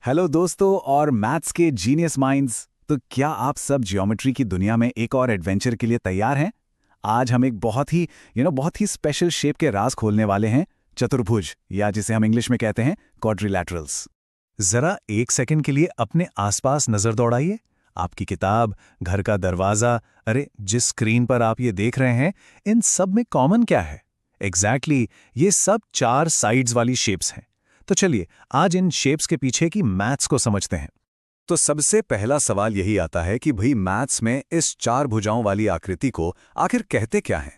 Hello दोस्तों और maths के जीनियस माइंड्स। तो क्या आप सब ज्योमेट्री की दुनिया में एक और एडवेंचर के लिए तैयार हैं? आज हम एक बहुत ही स्पेशल शेप के राज खोलने वाले हैं, चतुर्भुज, या जिसे हम इंग्लिश में कहते हैं क्वाड्रिलैटरल्स। जरा एक सेकंड के लिए अपने आसपास नजर दौड़ाइए। आपकी किताब, घर का दरवाजा, अरे जिस स्क्रीन पर आप ये देख रहे हैं, इन सब में कॉमन क्या है? एग्जैक्टली ये सब चार साइड्स वाली शेप्स हैं। तो चलिए आज इन शेप्स के पीछे की मैथ्स को समझते हैं। तो सबसे पहला सवाल यही आता है कि भाई मैथ्स में इस चार भुजाओं वाली आकृति को आखिर कहते क्या हैं?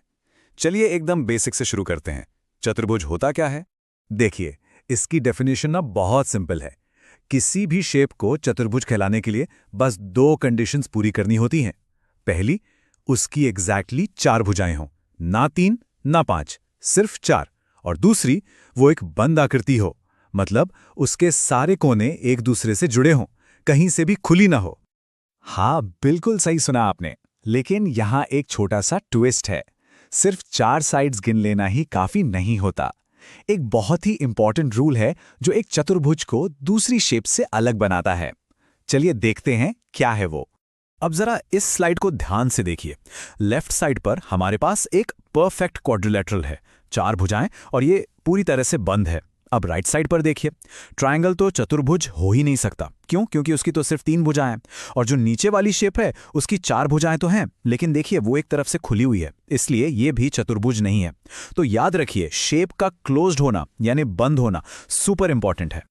चलिए एकदम बेसिक से शुरू करते हैं। चतुर्भुज होता क्या है? देखिए, इसकी डेफिनेशन ना बहुत सिंपल है। किसी भी शेप को चतुर्भुज कहलाने के लिए बस दो कंडीशंस पूरी करनी होती हैं। पहली, उसकी एग्जैक्टली चार भुजाएं हों, ना तीन ना पांच, सिर्फ चार। और दूसरी, वो एक बंद आकृति हो, मतलब उसके सारे कोने एक दूसरे से जुड़े हों, कहीं से भी खुली ना हो। हाँ, बिल्कुल सही सुना आपने। लेकिन यहां एक छोटा सा ट्विस्ट है। सिर्फ चार साइड्स गिन लेना ही काफी नहीं होता। एक बहुत ही इंपॉर्टेंट रूल है जो एक चतुर्भुज को दूसरी शेप से अलग बनाता है। चलिए देखते हैं क्या है वो। अब जरा इस स्लाइड को ध्यान से देखिए। लेफ्ट साइड पर हमारे पास एक परफेक्ट क्वाड्रिलैटरल है, चार भुजाएं, और ये पूरी तरह से बंद है। अब राइट साइड पर देखिए, ट्रायंगल तो चतुर्भुज हो ही नहीं सकता। क्यों? क्योंकि उसकी तो सिर्फ तीन भुजाएं हैं। और जो नीचे वाली शेप है उसकी चार भुजाएं तो हैं, लेकिन देखिए वो एक तरफ से खुली हुई है, इसलिए ये भी चतुर्भुज नहीं है। तो याद रखिए, शेप का क्लोज्ड होना यानी बंद होना सुपर इंपॉर्टेंट है।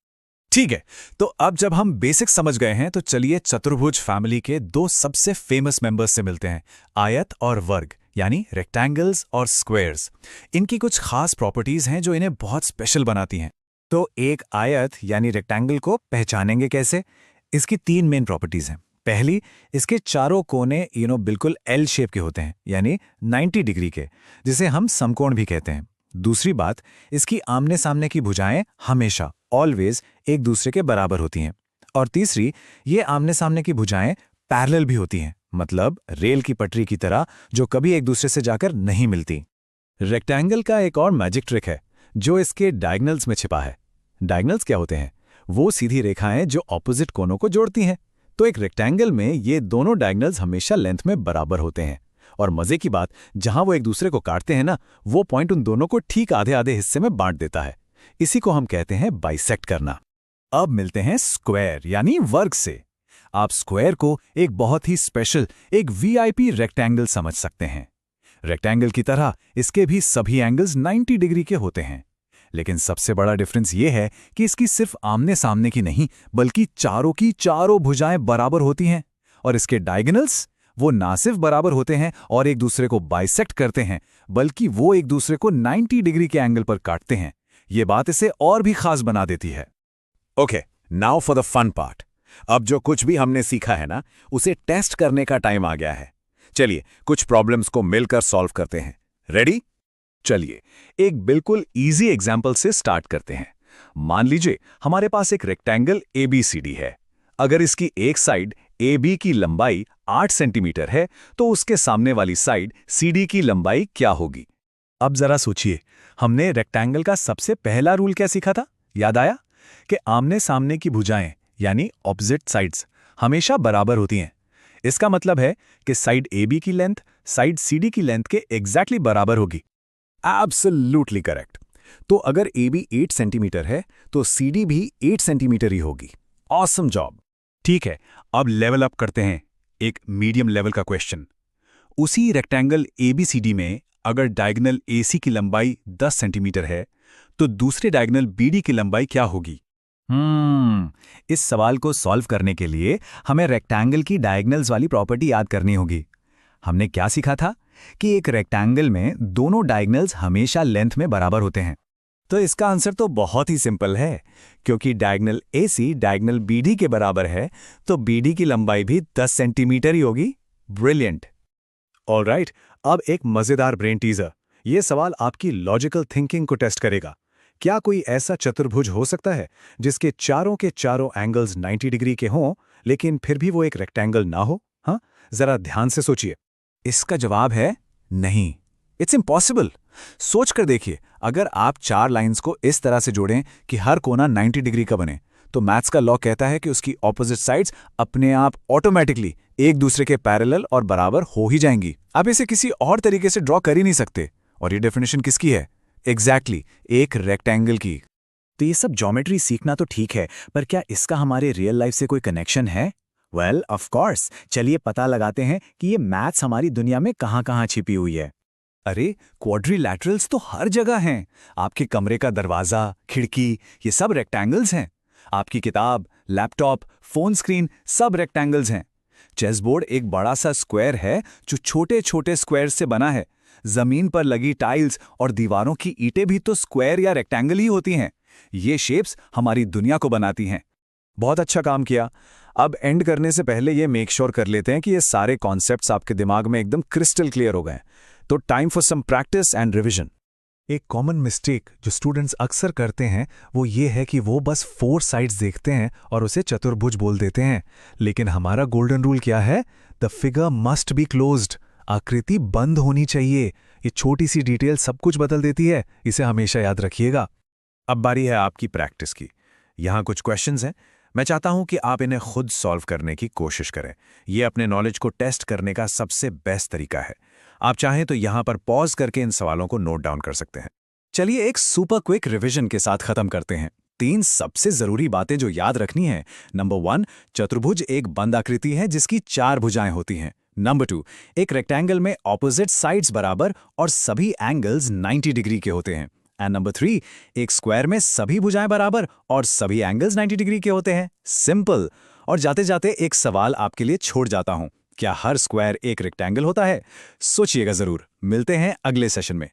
ठीक है, तो अब जब हम बेसिक्स समझ गए हैं तो चलिए चतुर्भुज फैमिली के दो सबसे फेमस मेंबर्स से मिलते हैं, आयत और वर्ग, यानी रेक्टेंगल्स और स्क्वायर्स। इनकी कुछ खास प्रॉपर्टीज हैं जो इन्हें बहुत स्पेशल बनाती हैं। तो एक आयत यानी रेक्टेंगल को पहचानेंगे कैसे? इसकी तीन मेन प्रॉपर्टीज हैं। पहली, इसके चारों कोने बिल्कुल एल शेप के होते हैं, यानी 90 डिग्री के, जिसे हम समकोण भी कहते हैं। दूसरी बात, इसकी आमने सामने की भुजाएं हमेशा ऑलवेज एक दूसरे के बराबर होती हैं। और तीसरी, ये आमने सामने की भुजाएं पैरेलल भी होती हैं, मतलब रेल की पटरी की तरह, जो कभी एक दूसरे से जाकर नहीं मिलती। रेक्टेंगल का एक और मैजिक ट्रिक है जो इसके डायगोनल्स में छिपा है। डायगोनल्स क्या होते हैं? वो सीधी रेखाएं जो ऑपोजिट कोनों को जोड़ती हैं। तो एक रेक्टेंगल में ये दोनों डायगोनल्स हमेशा लेंथ में बराबर होते हैं। और मजे की बात, जहां वो एक दूसरे को काटते हैं ना, वो पॉइंट उन दोनों को ठीक आधे आधे हिस्से में बांट देता है। इसी को हम कहते हैं बाइसेक्ट करना। अब मिलते हैं स्क्वायर यानी वर्ग से। आप स्क्वायर को एक बहुत ही स्पेशल, एक वीआईपी रेक्टेंगल समझ सकते हैं। रेक्टेंगल की तरह इसके भी सभी एंगल्स 90 डिग्री के होते हैं। लेकिन सबसे बड़ा डिफरेंस ये है कि इसकी सिर्फ आमने सामने की नहीं, बल्कि चारों की चारों भुजाएं बराबर होती हैं। और इसके डायगोनल्स, वो ना सिर्फ बराबर होते हैं और एक दूसरे को बाइसेक्ट करते हैं, बल्कि वो एक दूसरे को 90 डिग्री के एंगल पर काटते हैं। ये बात इसे और भी खास बना देती है। Okay, now for the fun part. अब जो कुछ भी हमने सीखा है ना, उसे टेस्ट करने का टाइम आ गया है। चलिए कुछ प्रॉब्लम्स को मिलकर सॉल्व करते हैं। रेडी? चलिए एक बिल्कुल इजी एग्जाम्पल से स्टार्ट करते हैं। मान लीजिए हमारे पास एक रेक्टेंगल ABCD है। अगर इसकी एक साइड AB की लंबाई 8 सेंटीमीटर है, तो उसके सामने वाली साइड CD की लंबाई क्या होगी? अब जरा सोचिए, हमने रेक्टेंगल का सबसे पहला रूल क्या सीखा था? याद आया कि आमने सामने की भुजाएं यानी ऑपोजिट साइड्स हमेशा बराबर होती हैं। इसका मतलब है कि साइड AB की लेंथ साइड CD की लेंथ के एग्जैक्टली बराबर होगी। Absolutely correct. तो अगर AB 8 सेंटीमीटर है तो CD भी 8 सेंटीमीटर ही होगी। Awesome job. ठीक है, अब लेवल अप करते हैं। एक मीडियम लेवल का क्वेश्चन। उसी रेक्टेंगल ABCD में अगर डायगोनल AC की लंबाई 10 सेंटीमीटर है, तो दूसरे डायगोनल BD की लंबाई क्या होगी? इस सवाल को सॉल्व करने के लिए हमें रेक्टेंगल की डायगोनल्स वाली प्रॉपर्टी याद करनी होगी। हमने क्या सीखा था कि एक रेक्टेंगल में दोनों डायगोनल्स हमेशा लेंथ में बराबर होते हैं। तो इसका आंसर तो बहुत ही सिंपल है, क्योंकि डायगोनल AC डायगोनल BD के बराबर है, तो BD की लंबाई भी 10 सेंटीमीटर ही होगी। ब्रिलियंट। ऑलराइट, अब एक मजेदार ब्रेन टीजर। ये सवाल आपकी लॉजिकल थिंकिंग को टेस्ट करेगा। क्या कोई ऐसा चतुर्भुज हो सकता है जिसके चारों के चारों एंगल्स 90 डिग्री के हों, लेकिन फिर भी वो एक रेक्टेंगल ना हो? हाँ, जरा ध्यान से सोचिए। इसका जवाब है नहीं। It's impossible. सोच कर देखिए, अगर आप चार लाइंस को इस तरह से जोड़ें कि हर कोना 90 डिग्री का बने, तो मैथ्स का लॉ कहता है कि उसकी ऑपोजिट साइड्स अपने आप ऑटोमेटिकली एक दूसरे के पैरेलल और बराबर हो ही जाएंगी। आप इसे किसी और तरीके से ड्रॉ कर ही नहीं सकते। और ये डेफिनेशन किसकी है? एग्जैक्टली एक रेक्टेंगल की। तो ये सब ज्योमेट्री सीखना तो ठीक है, पर क्या इसका हमारे रियल लाइफ से कोई कनेक्शन है? Well, of course. चलिए पता लगाते हैं कि ये मैथ्स हमारी दुनिया में कहाँ-कहाँ छिपी हुई है। अरे, क्वाड्रिलैटरल्स तो हर जगह हैं। आपके कमरे का दरवाजा, खिड़की, ये सब रेक्टेंगल्स हैं। आपकी किताब, लैपटॉप, फोन स्क्रीन सब रेक्टेंगल्स हैं। चेस बोर्ड एक बड़ा सा स्क्वायर है जो छोटे छोटे स्क्वायर से बना है। जमीन पर लगी टाइल्स और दीवारों की ईंटें भी तो स्क्वायर या रेक्टेंगल ही होती हैं। ये शेप्स हमारी दुनिया को बनाती हैं। बहुत अच्छा काम किया। अब एंड करने से पहले ये मेक श्योर कर लेते हैं कि ये सारे कॉन्सेप्ट्स आपके दिमाग में एकदम क्रिस्टल क्लियर हो गए। तो time for some practice and revision. एक कॉमन मिस्टेक जो स्टूडेंट्स अक्सर करते हैं वो ये है कि वो बस 4 साइड्स देखते हैं और उसे चतुर्भुज बोल देते हैं। लेकिन हमारा गोल्डन रूल क्या है? The figure must be closed. आकृति बंद होनी चाहिए। ये छोटी सी डिटेल सब कुछ बदल देती है, इसे हमेशा याद रखिएगा। अब बारी है आपकी प्रैक्टिस की। यहाँ कुछ क्वेश्चंस हैं। मैं चाहता हूं कि आप इन्हें खुद सॉल्व करने की कोशिश करें। ये अपने नॉलेज को टेस्ट करने का सबसे बेस्ट तरीका है। आप चाहें तो यहाँ पर पॉज करके इन सवालों को नोट डाउन कर सकते हैं। चलिए एक सुपर क्विक रिवीजन के साथ खत्म करते हैं। 3 सबसे जरूरी बातें जो याद रखनी है। नंबर 1, चतुर्भुज एक बंद आकृति है जिसकी 4 भुजाएं होती हैं। नंबर 2, एक रेक्टेंगल में ऑपोजिट साइड्स बराबर और सभी एंगल्स 90 डिग्री के होते हैं। एंड नंबर 3, एक स्क्वायर में सभी भुजाएं बराबर और सभी एंगल्स 90 डिग्री के होते हैं। सिंपल। और जाते जाते एक सवाल आपके लिए छोड़ जाता हूं। क्या हर स्क्वायर एक रेक्टेंगल होता है? सोचिएगा जरूर। मिलते हैं अगले सेशन में।